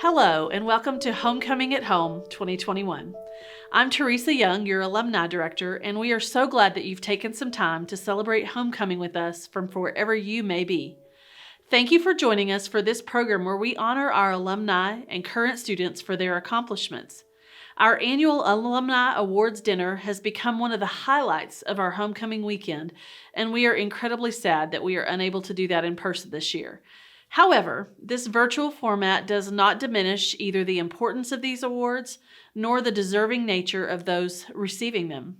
Hello, and welcome to Homecoming at Home 2021. I'm Teresa Young, your Alumni Director, and we are so glad that you've taken some time to celebrate homecoming with us from wherever you may be. Thank you for joining us for this program where we honor our alumni and current students for their accomplishments. Our annual Alumni Awards Dinner has become one of the highlights of our homecoming weekend, and we are incredibly sad that we are unable to do that in person this year. However, this virtual format does not diminish either the importance of these awards nor the deserving nature of those receiving them.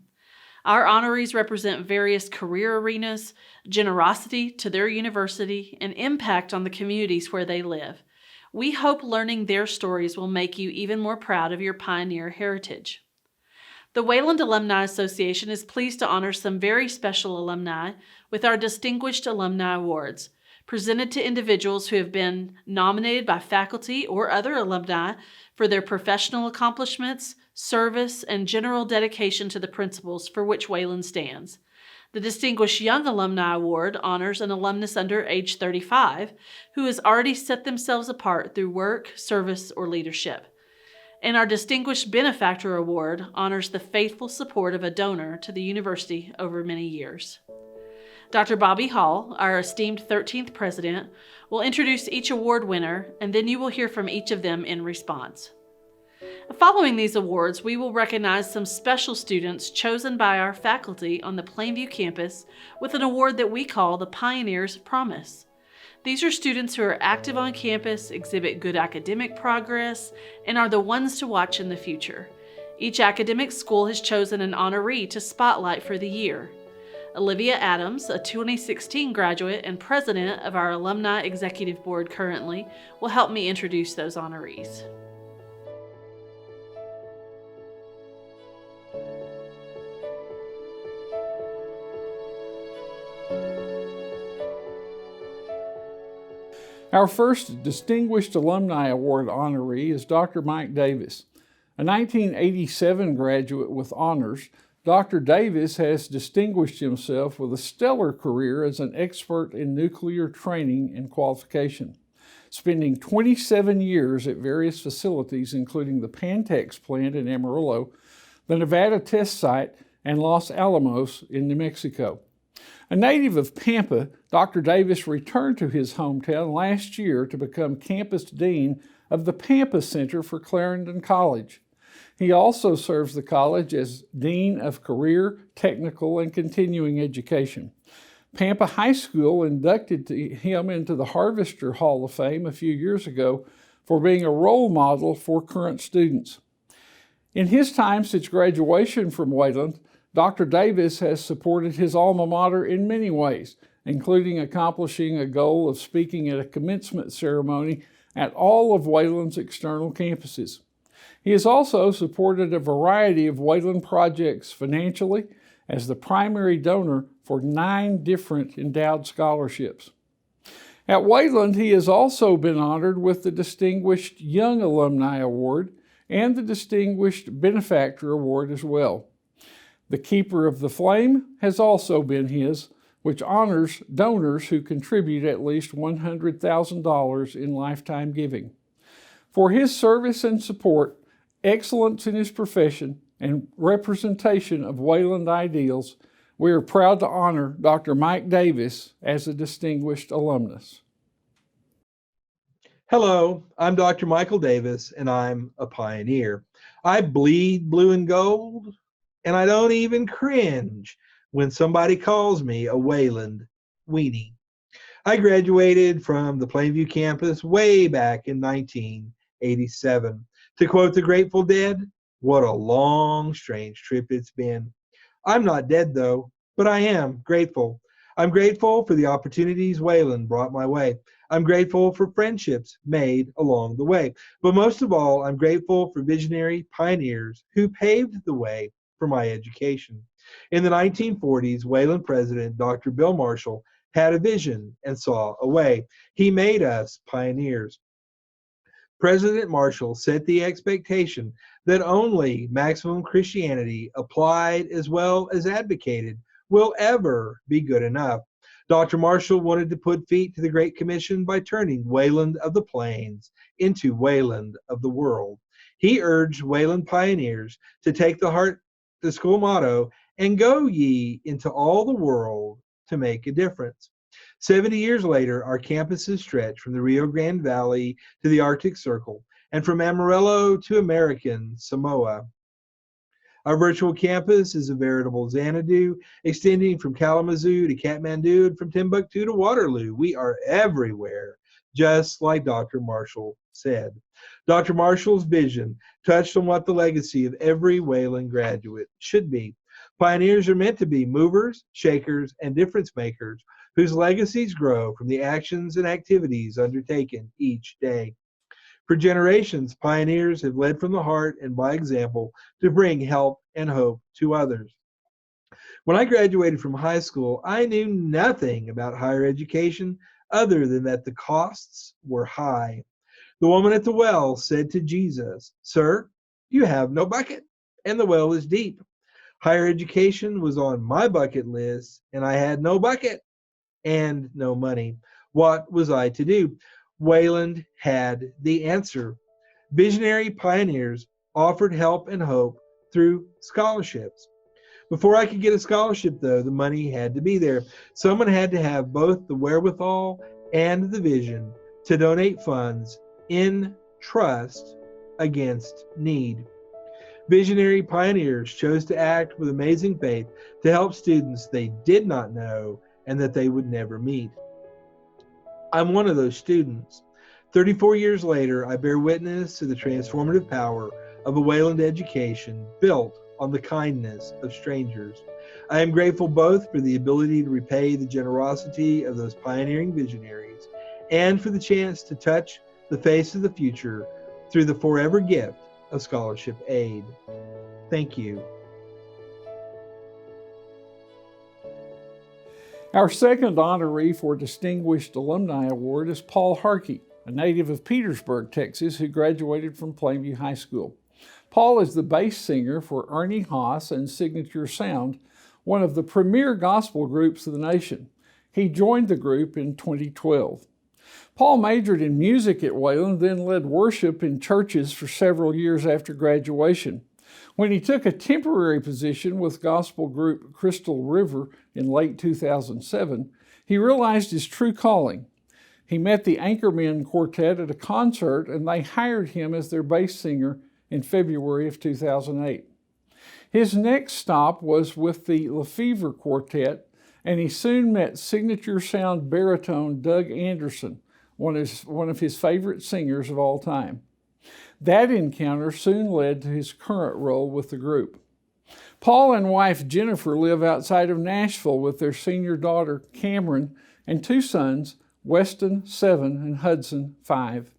Our honorees represent various career arenas, generosity to their university, and impact on the communities where they live. We hope learning their stories will make you even more proud of your pioneer heritage. The Wayland Alumni Association is pleased to honor some very special alumni with our Distinguished Alumni Awards, presented to individuals who have been nominated by faculty or other alumni for their professional accomplishments, service, and general dedication to the principles for which Wayland stands. The Distinguished Young Alumni Award honors an alumnus under age 35 who has already set themselves apart through work, service, or leadership. And our Distinguished Benefactor Award honors the faithful support of a donor to the university over many years. Dr. Bobby Hall, our esteemed 13th president, will introduce each award winner, and then you will hear from each of them in response. Following these awards, we will recognize some special students chosen by our faculty on the Plainview campus with an award that we call the Pioneer's Promise. These are students who are active on campus, exhibit good academic progress, and are the ones to watch in the future. Each academic school has chosen an honoree to spotlight for the year. Olivia Adams, a 2016 graduate and president of our Alumni Executive Board currently, will help me introduce those honorees. Our first Distinguished Alumni Award honoree is Dr. Mike Davis. A 1987 graduate with honors, Dr. Davis has distinguished himself with a stellar career as an expert in nuclear training and qualification, spending 27 years at various facilities including the Pantex plant in Amarillo, the Nevada Test Site, and Los Alamos in New Mexico. A native of Pampa, Dr. Davis returned to his hometown last year to become campus dean of the Pampa Center for Clarendon College. He also serves the college as Dean of Career, Technical, and Continuing Education. Pampa High School inducted him into the Harvester Hall of Fame a few years ago for being a role model for current students. In his time since graduation from Wayland, Dr. Davis has supported his alma mater in many ways, including accomplishing a goal of speaking at a commencement ceremony at all of Wayland's external campuses. He has also supported a variety of Wayland projects financially as the primary donor for 9 different endowed scholarships. At Wayland, he has also been honored with the Distinguished Young Alumni Award and the Distinguished Benefactor Award as well. The Keeper of the Flame has also been his, which honors donors who contribute at least $100,000 in lifetime giving. For his service and support, excellence in his profession, and representation of Wayland ideals, we are proud to honor Dr. Mike Davis as a distinguished alumnus. Hello, I'm Dr. Michael Davis, and I'm a pioneer. I bleed blue and gold, and I don't even cringe when somebody calls me a Wayland weenie. I graduated from the Plainview campus way back in 1987. To quote the Grateful Dead, what a long, strange trip it's been. I'm not dead though, but I am grateful. I'm grateful for the opportunities Wayland brought my way. I'm grateful for friendships made along the way. But most of all, I'm grateful for visionary pioneers who paved the way for my education. In the 1940s, Wayland President Dr. Bill Marshall had a vision and saw a way. He made us pioneers. President Marshall set the expectation that only maximum Christianity applied as well as advocated will ever be good enough. Dr. Marshall wanted to put feet to the Great Commission by turning Wayland of the Plains into Wayland of the world. He urged Wayland pioneers to take the heart, the school motto, and go ye into all the world to make a difference. 70 years later, our campuses stretch from the Rio Grande Valley to the Arctic Circle and from Amarillo to American Samoa. Our virtual campus is a veritable Xanadu, extending from Kalamazoo to Kathmandu and from Timbuktu to Waterloo. We are everywhere, just like Dr. Marshall said. Dr. Marshall's vision touched on what the legacy of every Wayland graduate should be. Pioneers are meant to be movers, shakers, and difference makers whose legacies grow from the actions and activities undertaken each day. For generations, pioneers have led from the heart and by example to bring help and hope to others. When I graduated from high school, I knew nothing about higher education other than that the costs were high. The woman at the well said to Jesus, "Sir, you have no bucket, and the well is deep." Higher education was on my bucket list, and I had no bucket and no money. What was I to do? Wayland had the answer. Visionary pioneers offered help and hope through scholarships. Before I could get a scholarship, though, the money had to be there. Someone had to have both the wherewithal and the vision to donate funds in trust against need. Visionary pioneers chose to act with amazing faith to help students they did not know and that they would never meet. I'm one of those students. 34 years later, I bear witness to the transformative power of a Wayland education built on the kindness of strangers. I am grateful both for the ability to repay the generosity of those pioneering visionaries and for the chance to touch the face of the future through the forever gift of scholarship aid. Thank you. Our second honoree for Distinguished Alumni Award is Paul Harkey, a native of Petersburg, Texas, who graduated from Plainview High School. Paul is the bass singer for Ernie Haas and Signature Sound, one of the premier gospel groups of the nation. He joined the group in 2012. Paul majored in music at Wayland, then led worship in churches for several years after graduation. When he took a temporary position with gospel group Crystal River in late 2007, he realized his true calling. He met the Anchormen Quartet at a concert, and they hired him as their bass singer in February of 2008. His next stop was with the Lefevre Quartet, and he soon met Signature Sound baritone Doug Anderson, one of his favorite singers of all time. That encounter soon led to his current role with the group. Paul and wife Jennifer live outside of Nashville with their senior daughter Cameron and two sons, Weston, 7, and Hudson, 5.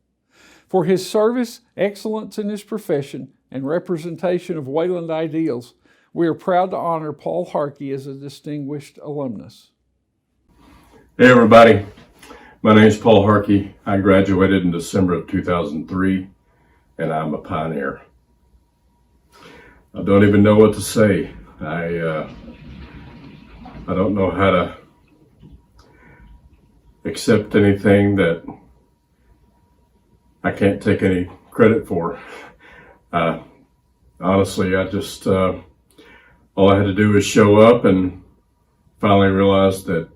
For his service, excellence in his profession, and representation of Wayland ideals, we are proud to honor Paul Harkey as a distinguished alumnus. Hey everybody, my name is Paul Harkey. I graduated in December of 2003, and I'm a pioneer. I don't even know what to say. I don't know how to accept anything that I can't take any credit for. Honestly, I just, all I had to do was show up and finally realized that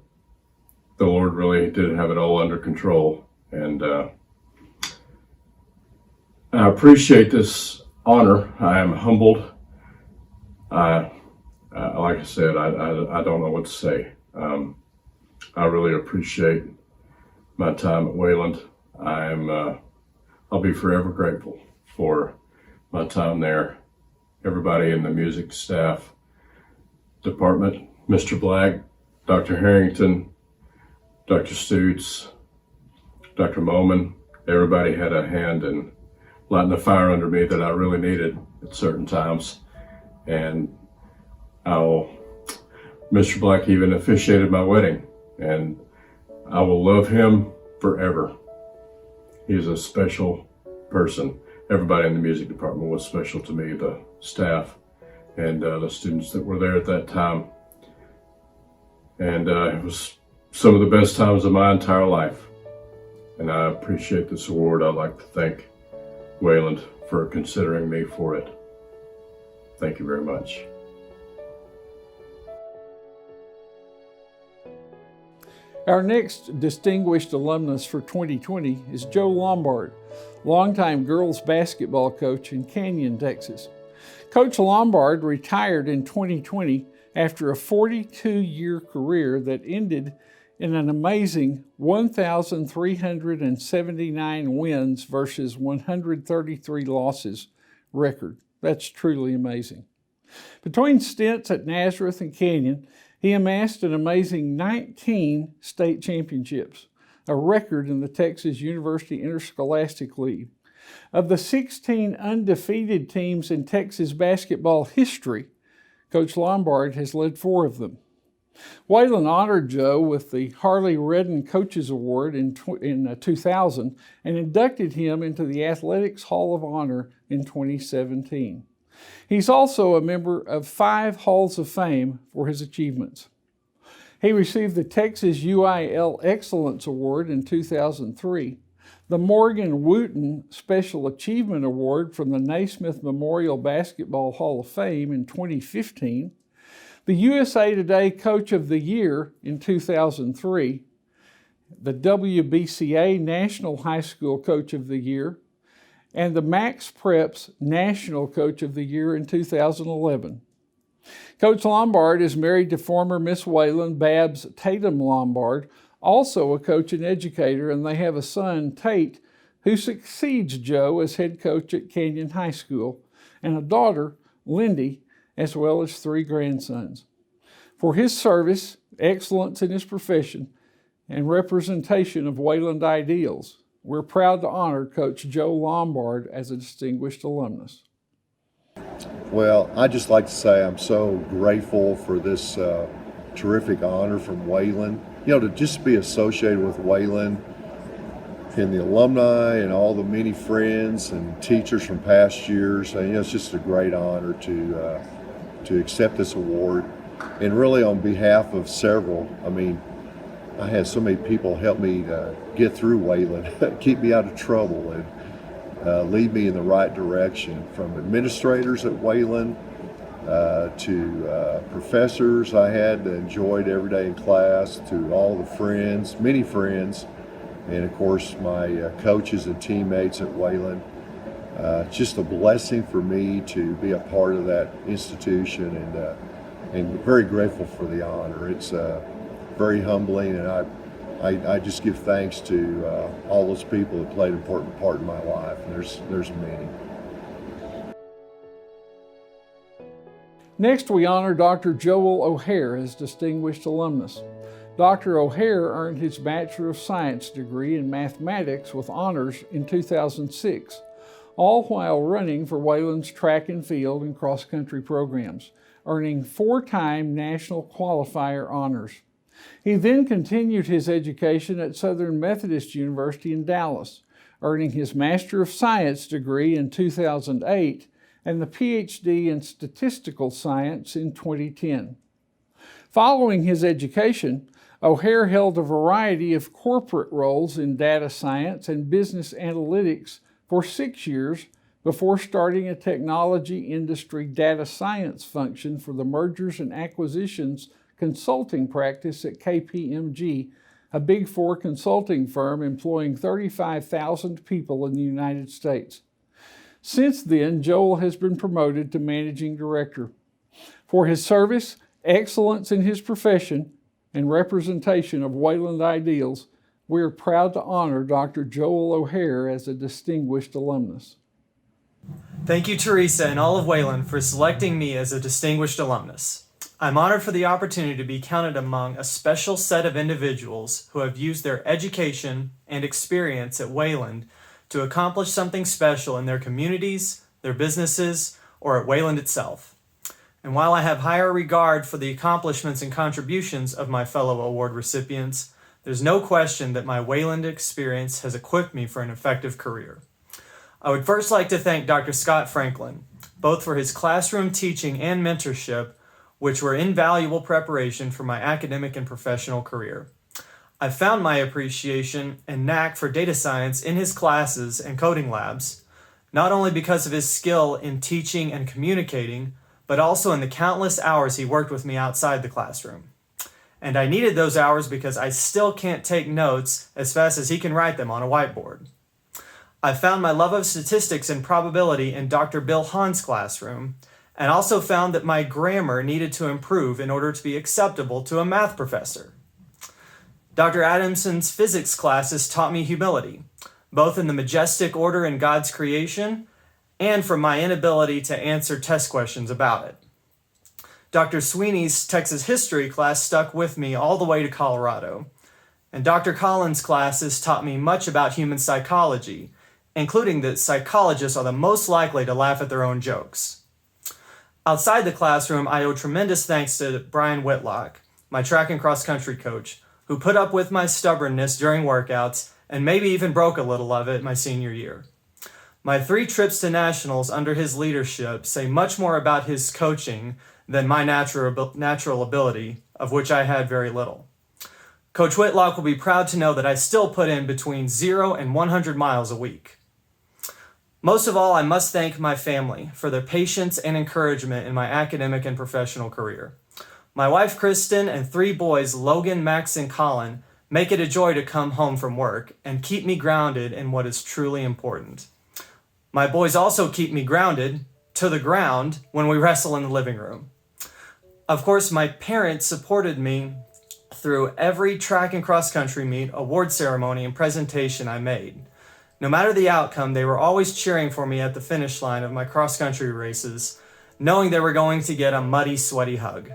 the Lord really did have it all under control. And I appreciate this honor. I am humbled. Like I said, I don't know what to say. I really appreciate my time at Wayland. I'll be forever grateful for my time there. Everybody in the music staff department, Mr. Black, Dr. Harrington, Dr. Stutz, Dr. Moman, everybody had a hand in lighting the fire under me that I really needed at certain times. And Mr. Black even officiated my wedding, and I will love him forever. He's a special person. Everybody in the music department was special to me, the staff and the students that were there at that time. And it was some of the best times of my entire life. And I appreciate this award. I'd like to thank Wayland for considering me for it. Thank you very much. Our next distinguished alumnus for 2020 is Joe Lombard, longtime girls basketball coach in Canyon, Texas. Coach Lombard retired in 2020 after a 42-year career that ended in an amazing 1,379 wins versus 133 losses record. That's truly amazing. Between stints at Nazareth and Canyon, he amassed an amazing 19 state championships, a record in the Texas University Interscholastic League. Of the 16 undefeated teams in Texas basketball history, Coach Lombard has led 4 of them. Wayland honored Joe with the Harley Redden Coaches Award in 2000 and inducted him into the Athletics Hall of Honor in 2017. He's also a member of 5 Halls of Fame for his achievements. He received the Texas UIL Excellence Award in 2003, the Morgan Wooten Special Achievement Award from the Naismith Memorial Basketball Hall of Fame in 2015, the USA Today Coach of the Year in 2003, the WBCA National High School Coach of the Year, and the Max Preps National Coach of the Year in 2011. Coach Lombard is married to former Miss Wayland Babs Tatum Lombard, also a coach and educator, and they have a son, Tate, who succeeds Joe as head coach at Canyon High School, and a daughter, Lindy, as well as 3 grandsons. For his service, excellence in his profession, and representation of Wayland ideals, we're proud to honor Coach Joe Lombard as a distinguished alumnus. Well, I'd just like to say I'm so grateful for this terrific honor from Wayland. To just be associated with Wayland and the alumni and all the many friends and teachers from past years. It's just a great honor to accept this award. And really on behalf of several, I had so many people help me get through Wayland, keep me out of trouble, and lead me in the right direction, from administrators at Wayland to professors I had enjoyed every day in class, to all the friends, many friends, and of course my coaches and teammates at Wayland. It's just a blessing for me to be a part of that institution, and very grateful for the honor. It's very humbling, and I just give thanks to all those people that played an important part in my life. And there's many. Next, we honor Dr. Joel O'Hare as distinguished alumnus. Dr. O'Hare earned his Bachelor of Science degree in mathematics with honors in 2006, all while running for Wayland's track and field and cross-country programs, earning 4-time national qualifier honors. He then continued his education at Southern Methodist University in Dallas, earning his Master of Science degree in 2008 and the PhD in Statistical Science in 2010. Following his education, O'Hare held a variety of corporate roles in data science and business analytics for 6 years before starting a technology industry data science function for the mergers and acquisitions consulting practice at KPMG, a Big Four consulting firm employing 35,000 people in the United States. Since then, Joel has been promoted to managing director. For his service, excellence in his profession, and representation of Wayland ideals, we are proud to honor Dr. Joel O'Hare as a distinguished alumnus. Thank you, Teresa, and all of Wayland for selecting me as a distinguished alumnus. I'm honored for the opportunity to be counted among a special set of individuals who have used their education and experience at Wayland to accomplish something special in their communities, their businesses, or at Wayland itself. And while I have higher regard for the accomplishments and contributions of my fellow award recipients, there's no question that my Wayland experience has equipped me for an effective career. I would first like to thank Dr. Scott Franklin, both for his classroom teaching and mentorship, which were invaluable preparation for my academic and professional career. I found my appreciation and knack for data science in his classes and coding labs, not only because of his skill in teaching and communicating, but also in the countless hours he worked with me outside the classroom. And I needed those hours because I still can't take notes as fast as he can write them on a whiteboard. I found my love of statistics and probability in Dr. Bill Hahn's classroom, and also found that my grammar needed to improve in order to be acceptable to a math professor. Dr. Adamson's physics classes taught me humility, both in the majestic order in God's creation and from my inability to answer test questions about it. Dr. Sweeney's Texas history class stuck with me all the way to Colorado, and Dr. Collins' classes taught me much about human psychology, including that psychologists are the most likely to laugh at their own jokes. Outside the classroom, I owe tremendous thanks to Brian Whitlock, my track and cross country coach, who put up with my stubbornness during workouts and maybe even broke a little of it my senior year. My 3 trips to nationals under his leadership say much more about his coaching than my natural ability, of which I had very little. Coach Whitlock will be proud to know that I still put in between 0 and 100 miles a week. Most of all, I must thank my family for their patience and encouragement in my academic and professional career. My wife, Kristen, and 3 boys, Logan, Max, and Colin, make it a joy to come home from work and keep me grounded in what is truly important. My boys also keep me grounded to the ground when we wrestle in the living room. Of course, my parents supported me through every track and cross country meet, award ceremony, and presentation I made. No matter the outcome, they were always cheering for me at the finish line of my cross country races, knowing they were going to get a muddy, sweaty hug.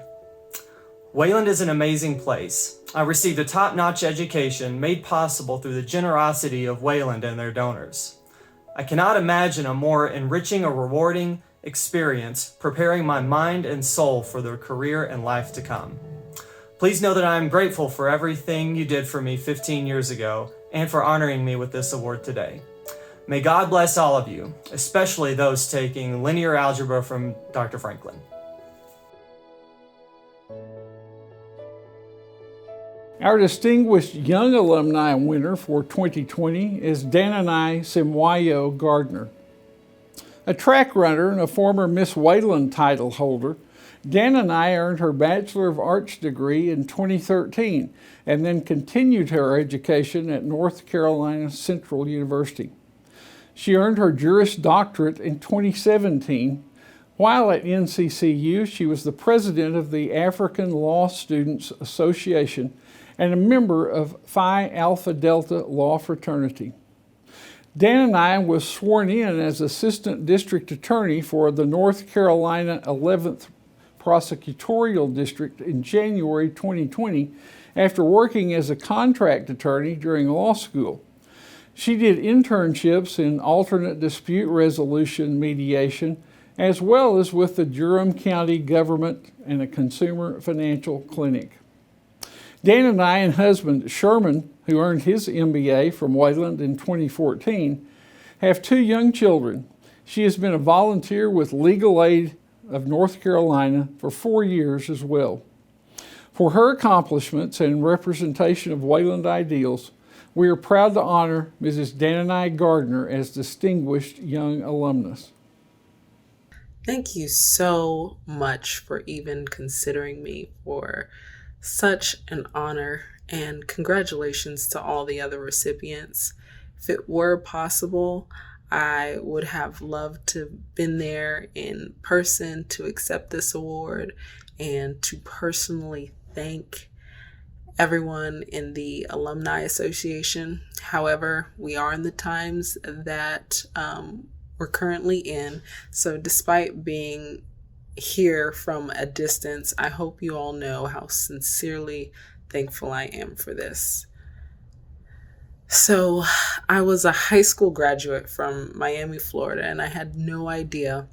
Wayland is an amazing place. I received a top-notch education made possible through the generosity of Wayland and their donors. I cannot imagine a more enriching or rewarding experience preparing my mind and soul for the career and life to come. Please know that I am grateful for everything you did for me 15 years ago and for honoring me with this award today. May God bless all of you, especially those taking linear algebra from Dr. Franklin. Our distinguished young alumni winner for 2020 is Dananai Simwayo Gardner. A track runner and a former Miss Wayland title holder, Dananai earned her Bachelor of Arts degree in 2013 and then continued her education at North Carolina Central University. She earned her Juris Doctorate in 2017. While at NCCU, she was the president of the African Law Students Association and a member of Phi Alpha Delta Law Fraternity. Dananai was sworn in as Assistant District Attorney for the North Carolina 11th Prosecutorial District in January 2020 after working as a contract attorney during law school. She did internships in alternate dispute resolution mediation as well as with the Durham County Government and a Consumer Financial Clinic. Dananai and husband Sherman, who earned his MBA from Wayland in 2014, have 2 young children. She has been a volunteer with Legal Aid of North Carolina for 4 years as well. For her accomplishments and representation of Wayland ideals, we are proud to honor Mrs. Dananai Gardner as Distinguished Young Alumnus. Thank you so much for even considering me for such an honor, and congratulations to all the other recipients. If it were possible, I would have loved to have been there in person to accept this award and to personally thank everyone in the Alumni Association. However, we are in the times that we're currently in, so despite being here from a distance, I hope you all know how sincerely thankful I am for this. So I was a high school graduate from Miami, Florida, and I had no idea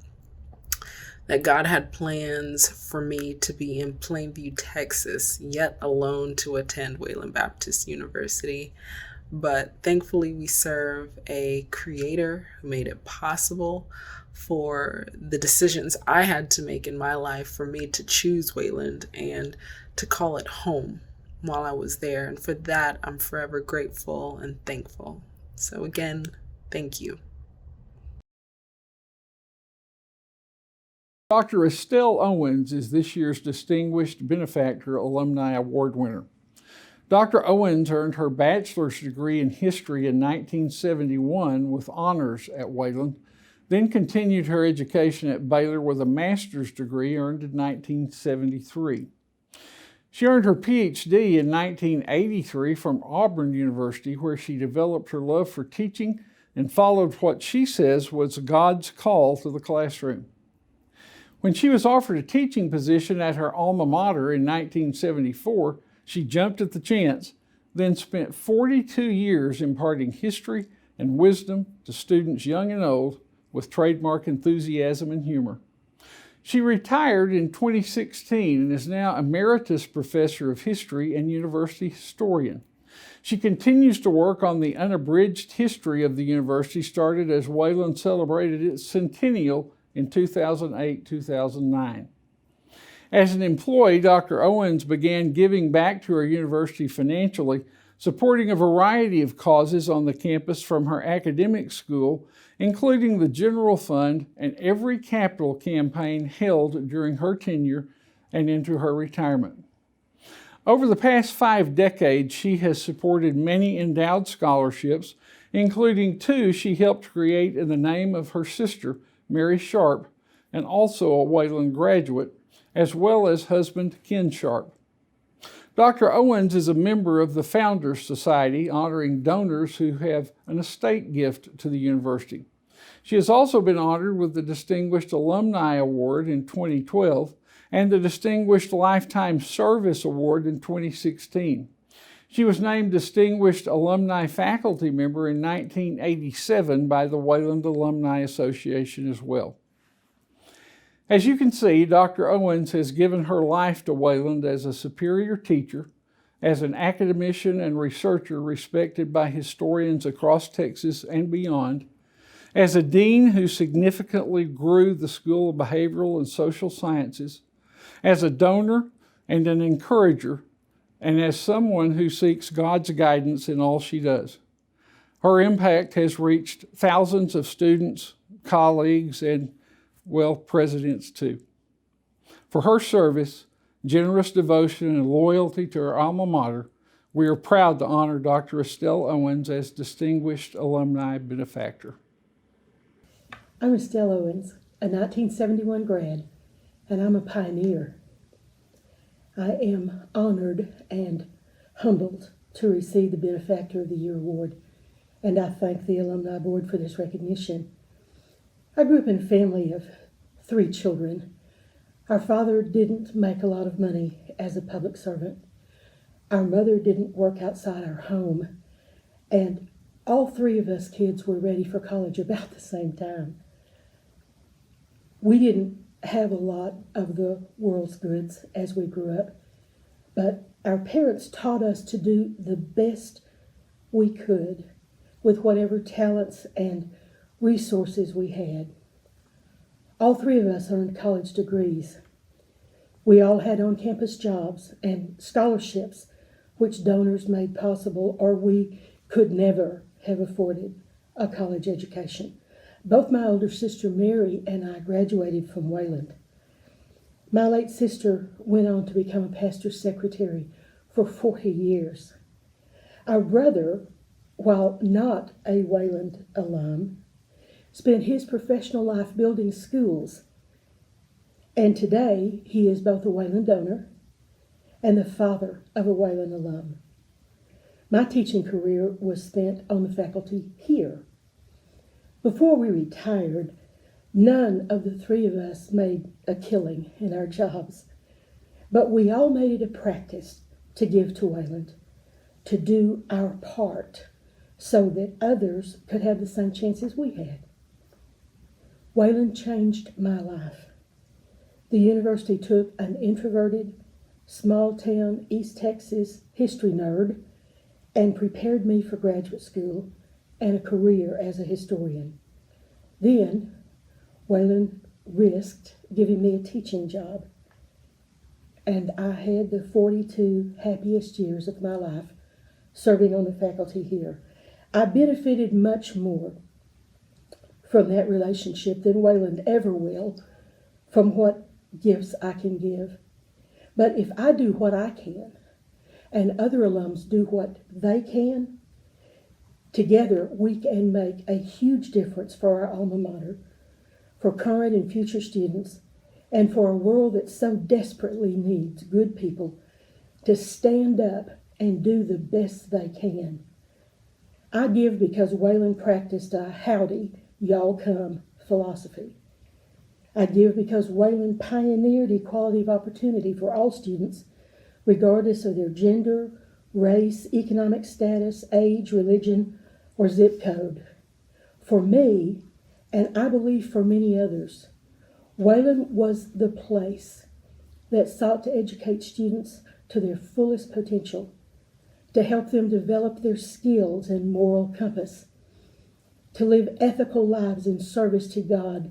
that God had plans for me to be in Plainview, Texas, yet alone to attend Wayland Baptist University. But thankfully we serve a creator who made it possible for the decisions I had to make in my life for me to choose Wayland and to call it home. while I was there. And for that, I'm forever grateful and thankful. So again, thank you. Dr. Estelle Owens is this year's Distinguished Benefactor Alumni Award winner. Dr. Owens earned her bachelor's degree in history in 1971 with honors at Wayland, then continued her education at Baylor with a master's degree earned in 1973. She earned her PhD in 1983 from Auburn University, where she developed her love for teaching and followed what she says was God's call to the classroom. When she was offered a teaching position at her alma mater in 1974, she jumped at the chance, then spent 42 years imparting history and wisdom to students young and old with trademark enthusiasm and humor. She retired in 2016 and is now Emeritus Professor of History and University Historian. She continues to work on the unabridged history of the university started as Wayland celebrated its centennial in 2008-2009. As an employee, Dr. Owens began giving back to her university financially, supporting a variety of causes on the campus from her academic school, including the General Fund and every capital campaign held during her tenure and into her retirement. Over the past 5 decades, she has supported many endowed scholarships, including 2 she helped create in the name of her sister, Mary Sharp, and also a Wayland graduate, as well as husband Ken Sharp. Dr. Owens is a member of the Founders Society, honoring donors who have an estate gift to the university. She has also been honored with the Distinguished Alumni Award in 2012 and the Distinguished Lifetime Service Award in 2016. She was named Distinguished Alumni Faculty Member in 1987 by the Wayland Alumni Association as well. As you can see, Dr. Owens has given her life to Wayland as a superior teacher, as an academician and researcher respected by historians across Texas and beyond, as a dean who significantly grew the School of Behavioral and Social Sciences, as a donor and an encourager, and as someone who seeks God's guidance in all she does. Her impact has reached thousands of students, colleagues, and, well, presidents too. For her service, generous devotion, and loyalty to her alma mater, we are proud to honor Dr. Estelle Owens as Distinguished Alumni Benefactor. I'm Estelle Owens, a 1971 grad, and I'm a pioneer. I am honored and humbled to receive the Benefactor of the Year award, and I thank the Alumni Board for this recognition. I grew up in a family of 3 children. Our father didn't make a lot of money as a public servant. Our mother didn't work outside our home, and all 3 of us kids were ready for college about the same time. We didn't have a lot of the world's goods as we grew up, but our parents taught us to do the best we could with whatever talents and resources we had. All 3 of us earned college degrees. We all had on-campus jobs and scholarships which donors made possible, or we could never have afforded a college education. Both my older sister Mary and I graduated from Wayland. My late sister went on to become a pastor's secretary for 40 years. Our brother, while not a Wayland alum, spent his professional life building schools, and today he is both a Wayland donor and the father of a Wayland alum. My teaching career was spent on the faculty here. Before we retired, none of the 3 of us made a killing in our jobs, but we all made it a practice to give to Wayland, to do our part so that others could have the same chances we had. Wayland changed my life. The university took an introverted, small-town East Texas history nerd and prepared me for graduate school and a career as a historian. Then, Wayland risked giving me a teaching job. and I had the 42 happiest years of my life serving on the faculty here. I benefited much more from that relationship than Wayland ever will from what gifts I can give. But if I do what I can and other alums do what they can, together we can make a huge difference for our alma mater, for current and future students, and for a world that so desperately needs good people to stand up and do the best they can. I give because Wayland practiced a howdy, y'all come philosophy. I give because Wayland pioneered equality of opportunity for all students, regardless of their gender, race, economic status, age, religion, or zip code. For me, and I believe for many others, Wayland was the place that sought to educate students to their fullest potential, to help them develop their skills and moral compass, to live ethical lives in service to God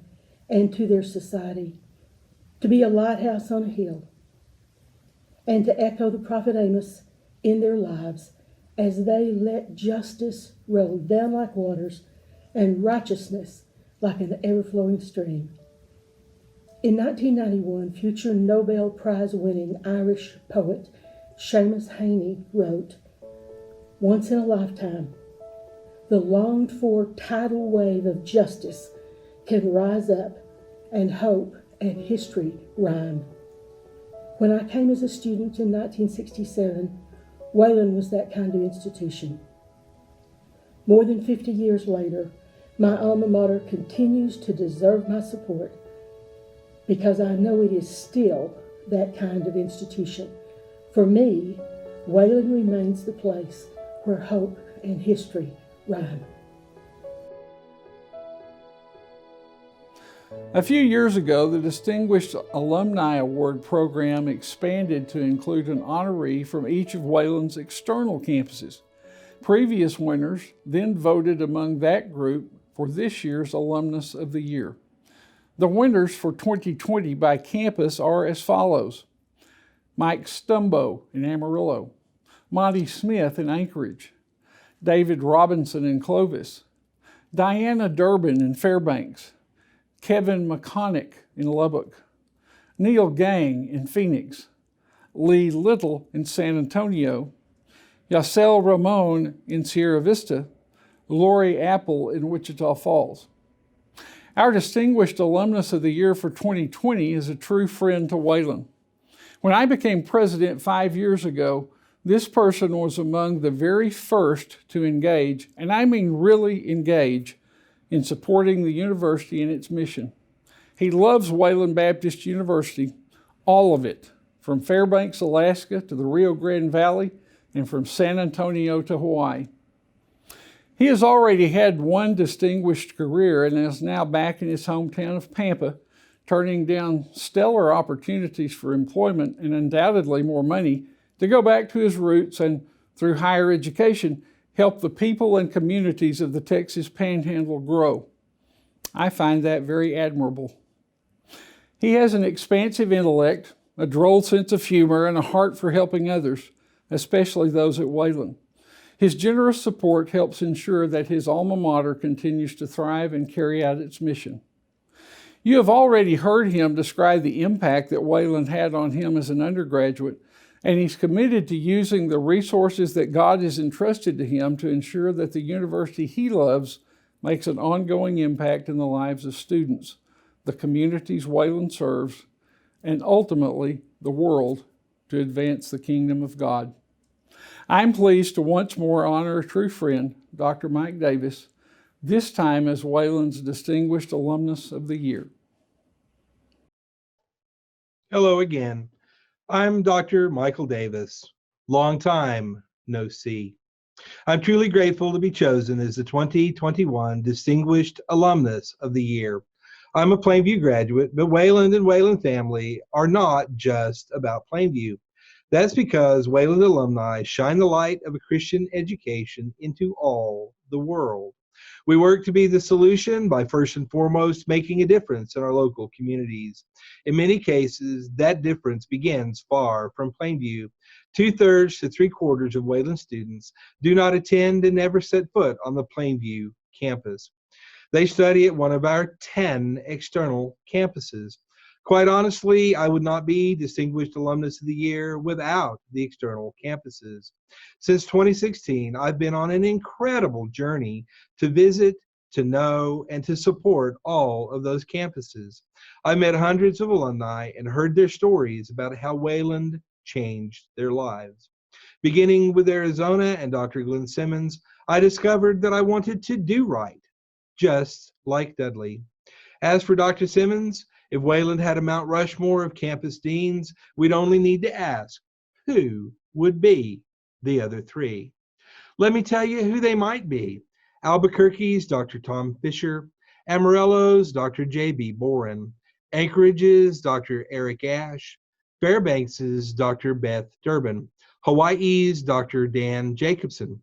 and to their society, to be a lighthouse on a hill, and to echo the prophet Amos in their lives as they let justice roll down like waters and righteousness like an ever-flowing stream. In 1991, future Nobel Prize-winning Irish poet Seamus Heaney wrote, "Once in a lifetime, the longed-for tidal wave of justice can rise up and hope and history rhyme." When I came as a student in 1967, Wayland was that kind of institution. More than 50 years later, my alma mater continues to deserve my support because I know it is still that kind of institution. For me, Wayland remains the place where hope and history rhyme. A few years ago, the Distinguished Alumni Award program expanded to include an honoree from each of Wayland's external campuses. Previous winners then voted among that group for this year's Alumnus of the Year. The winners for 2020 by campus are as follows: Mike Stumbo in Amarillo, Monty Smith in Anchorage, David Robinson in Clovis, Diana Durbin in Fairbanks, Kevin McConnick in Lubbock, Neil Gang in Phoenix, Lee Little in San Antonio, Yacel Ramon in Sierra Vista, Lori Apple in Wichita Falls. Our Distinguished Alumnus of the Year for 2020 is a true friend to Wayland. When I became president 5 years ago, this person was among the very first to engage, and I mean really engage, in supporting the university and its mission. He loves Wayland Baptist University, all of it, from Fairbanks, Alaska to the Rio Grande Valley, and from San Antonio to Hawaii. He has already had one distinguished career and is now back in his hometown of Pampa, turning down stellar opportunities for employment and undoubtedly more money to go back to his roots and, through higher education, help the people and communities of the Texas Panhandle grow. I find that very admirable. He has an expansive intellect, a droll sense of humor, and a heart for helping others, especially those at Wayland. His generous support helps ensure that his alma mater continues to thrive and carry out its mission. You have already heard him describe the impact that Wayland had on him as an undergraduate, and he's committed to using the resources that God has entrusted to him to ensure that the university he loves makes an ongoing impact in the lives of students, the communities Wayland serves, and ultimately the world, to advance the kingdom of God. I'm pleased to once more honor a true friend, Dr. Mike Davis, this time as Wayland's Distinguished Alumnus of the Year. Hello again. I'm Dr. Michael Davis. Long time no see. I'm truly grateful to be chosen as the 2021 Distinguished Alumnus of the Year. I'm a Plainview graduate, but Wayland and Wayland family are not just about Plainview. That's because Wayland alumni shine the light of a Christian education into all the world. We work to be the solution by first and foremost making a difference in our local communities. In many cases, that difference begins far from Plainview. 2/3 to 3/4 of Wayland students do not attend and never set foot on the Plainview campus. They study at one of our 10 external campuses. Quite honestly, I would not be Distinguished Alumnus of the Year without the external campuses. Since 2016, I've been on an incredible journey to visit, to know, and to support all of those campuses. I met hundreds of alumni and heard their stories about how Wayland changed their lives. Beginning with Arizona and Dr. Glenn Simmons, I discovered that I wanted to do right, just like Dudley. As for Dr. Simmons, if Wayland had a Mount Rushmore of campus deans, we'd only need to ask, who would be the other three? Let me tell you who they might be. Albuquerque's Dr. Tom Fisher, Amarillo's Dr. J.B. Boren, Anchorage's Dr. Eric Ash, Fairbanks's Dr. Beth Durbin, Hawaii's Dr. Dan Jacobson,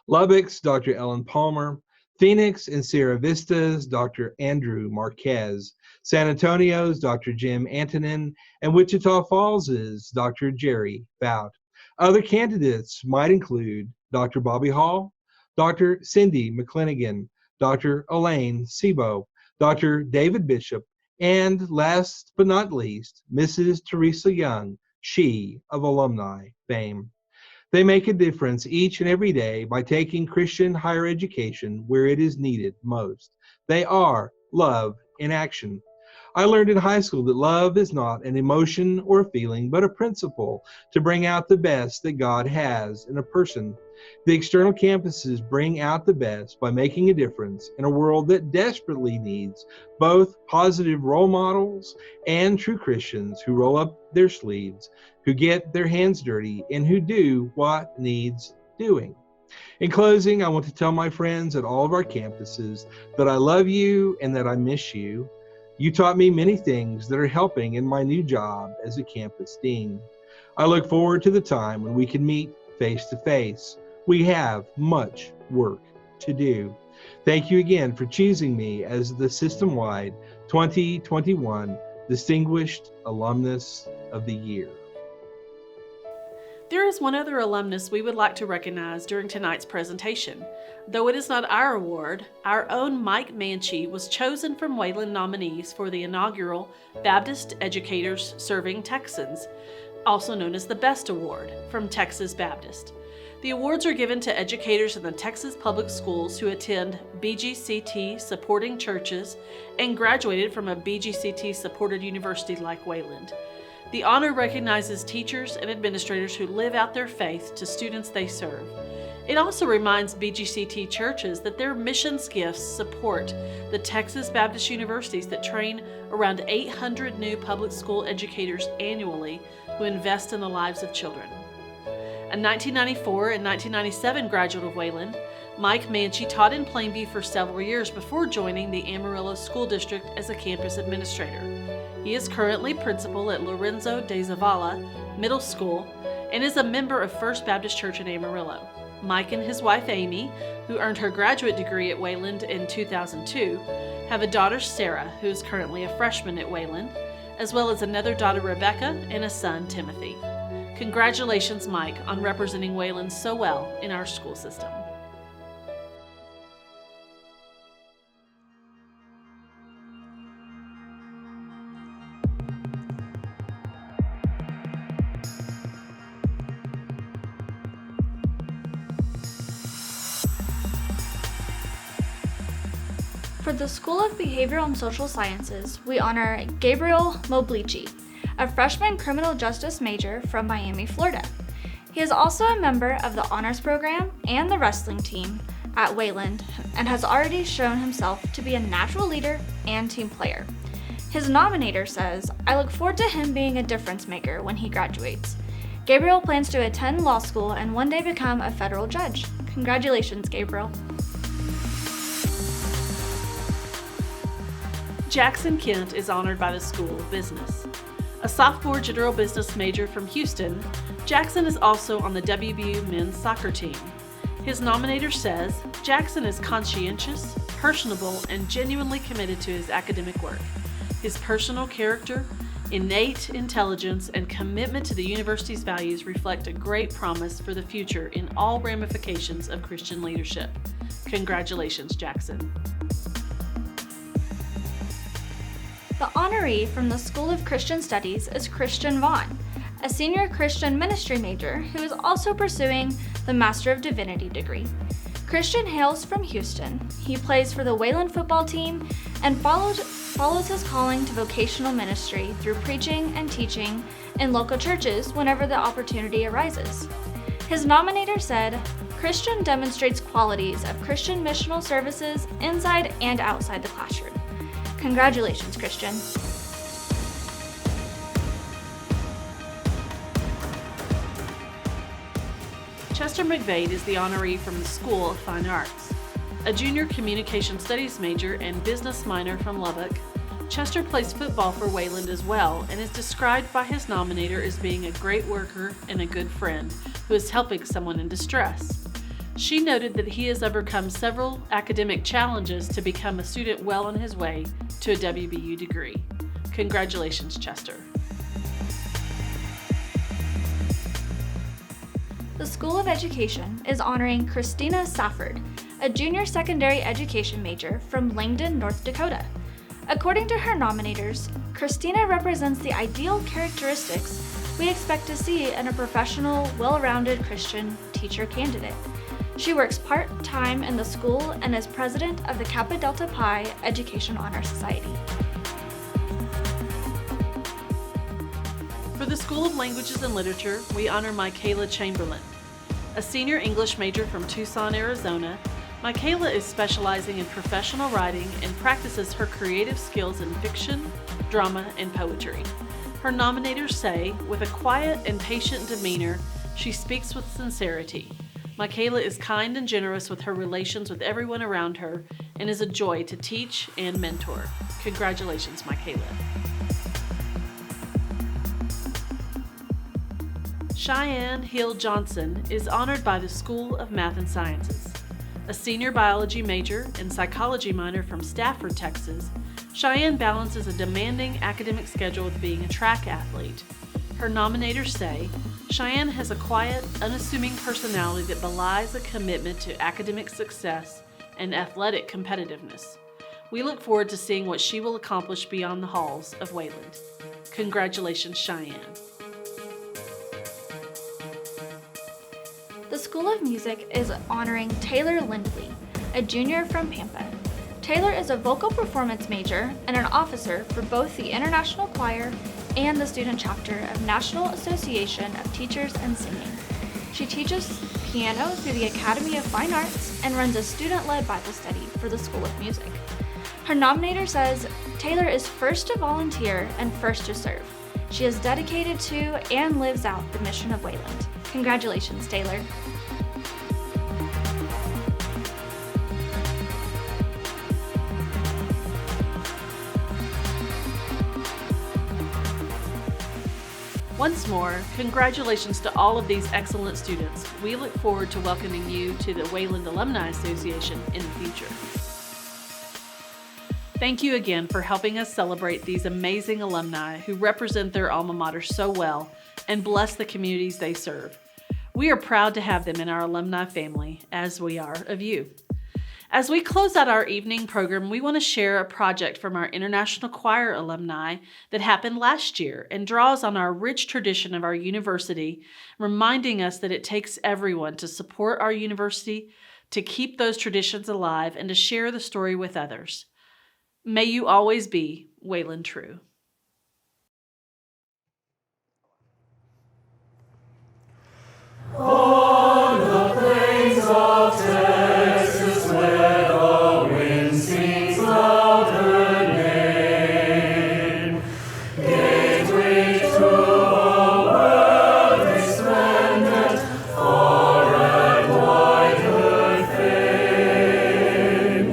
Lubbock's Dr. Ellen Palmer, Phoenix and Sierra Vista's Dr. Andrew Marquez, San Antonio's Dr. Jim Antonin, and Wichita Falls's Dr. Jerry Bout. Other candidates might include Dr. Bobby Hall, Dr. Cindy McClinigan, Dr. Elaine Sebo, Dr. David Bishop, and last but not least, Mrs. Teresa Young, she of alumni fame. They make a difference each and every day by taking Christian higher education where it is needed most. They are love in action. I learned in high school that love is not an emotion or a feeling, but a principle to bring out the best that God has in a person. The external campuses bring out the best by making a difference in a world that desperately needs both positive role models and true Christians who roll up their sleeves, who get their hands dirty, and who do what needs doing. In closing, I want to tell my friends at all of our campuses that I love you and that I miss you. You taught me many things that are helping in my new job as a campus dean. I look forward to the time when we can meet face to face. We have much work to do. Thank you again for choosing me as the system-wide 2021 Distinguished Alumnus of the Year. There is one other alumnus we would like to recognize during tonight's presentation. Though it is not our award, our own Mike Manchie was chosen from Wayland nominees for the inaugural Baptist Educators Serving Texans, also known as the BEST Award, from Texas Baptist. The awards are given to educators in the Texas public schools who attend BGCT supporting churches and graduated from a BGCT supported university like Wayland. The honor recognizes teachers and administrators who live out their faith to students they serve. It also reminds BGCT churches that their missions gifts support the Texas Baptist universities that train around 800 new public school educators annually who invest in the lives of children. A 1994 and 1997 graduate of Wayland, Mike Manchie taught in Plainview for several years before joining the Amarillo School District as a campus administrator. He is currently principal at Lorenzo de Zavala Middle School and is a member of First Baptist Church in Amarillo. Mike and his wife Amy, who earned her graduate degree at Wayland in 2002, have a daughter Sarah, who is currently a freshman at Wayland, as well as another daughter Rebecca and a son Timothy. Congratulations, Mike, on representing Wayland so well in our school system. For the School of Behavioral and Social Sciences, we honor Gabriel Moblici, a freshman criminal justice major from Miami, Florida. He is also a member of the honors program and the wrestling team at Wayland and has already shown himself to be a natural leader and team player. His nominator says, "I look forward to him being a difference maker when he graduates." Gabriel plans to attend law school and one day become a federal judge. Congratulations, Gabriel. Jackson Kent is honored by the School of Business. A sophomore general business major from Houston, Jackson is also on the WVU men's soccer team. His nominator says, Jackson is conscientious, personable, and genuinely committed to his academic work. His personal character, innate intelligence, and commitment to the university's values reflect a great promise for the future in all ramifications of Christian leadership. Congratulations, Jackson. The honoree from the School of Christian Studies is Christian Vaughn, a senior Christian ministry major who is also pursuing the Master of Divinity degree. Christian hails from Houston. He plays for the Wayland football team and follows his calling to vocational ministry through preaching and teaching in local churches whenever the opportunity arises. His nominator said, Christian demonstrates qualities of Christian missional services inside and outside the classroom. Congratulations, Christian. Chester McVade is the honoree from the School of Fine Arts. A junior communication studies major and business minor from Lubbock, Chester plays football for Wayland as well and is described by his nominator as being a great worker and a good friend who is helping someone in distress. She noted that he has overcome several academic challenges to become a student well on his way to a WBU degree. Congratulations, Chester. The School of Education is honoring Christina Safford, a junior secondary education major from Langdon, North Dakota. According to her nominators, Christina represents the ideal characteristics we expect to see in a professional, well-rounded Christian teacher candidate. She works part-time in the school and is president of the Kappa Delta Pi Education Honor Society. For the School of Languages and Literature, we honor Michaela Chamberlain. A senior English major from Tucson, Arizona, Michaela is specializing in professional writing and practices her creative skills in fiction, drama, and poetry. Her nominators say, with a quiet and patient demeanor, she speaks with sincerity. Michaela is kind and generous with her relations with everyone around her and is a joy to teach and mentor. Congratulations, Michaela. Cheyenne Hill Johnson is honored by the School of Math and Sciences. A senior biology major and psychology minor from Stafford, Texas, Cheyenne balances a demanding academic schedule with being a track athlete. Her nominators say, Cheyenne has a quiet, unassuming personality that belies a commitment to academic success and athletic competitiveness. We look forward to seeing what she will accomplish beyond the halls of Wayland. Congratulations, Cheyenne. The School of Music is honoring Taylor Lindley, a junior from Pampa. Taylor is a vocal performance major and an officer for both the International Choir and the student chapter of National Association of Teachers and Singing. She teaches piano through the Academy of Fine Arts and runs a student-led Bible study for the School of Music. Her nominator says, Taylor is first to volunteer and first to serve. She is dedicated to and lives out the mission of Wayland. Congratulations, Taylor. Once more, congratulations to all of these excellent students. We look forward to welcoming you to the Wayland Alumni Association in the future. Thank you again for helping us celebrate these amazing alumni who represent their alma mater so well and bless the communities they serve. We are proud to have them in our alumni family, as we are of you. As we close out our evening program, we want to share a project from our International Choir alumni that happened last year and draws on our rich tradition of our university, reminding us that it takes everyone to support our university, to keep those traditions alive, and to share the story with others. May you always be Wayland true. On the plains of Texas, where the wind sings louder name, gateway to a world resplendent, far and wide her fame,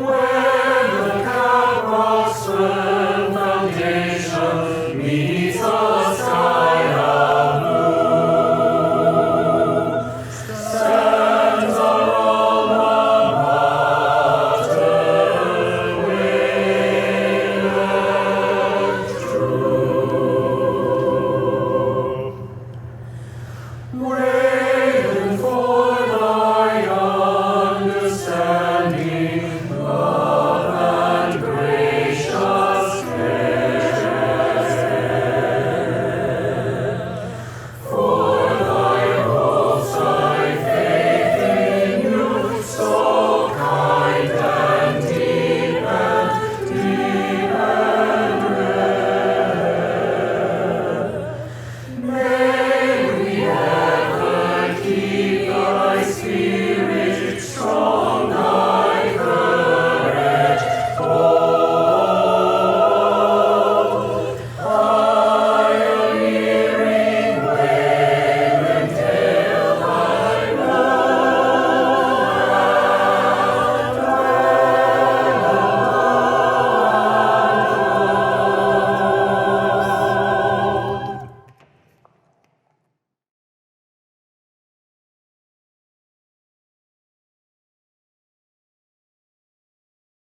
where the Caprock's firm foundation meets the sky of blue. standing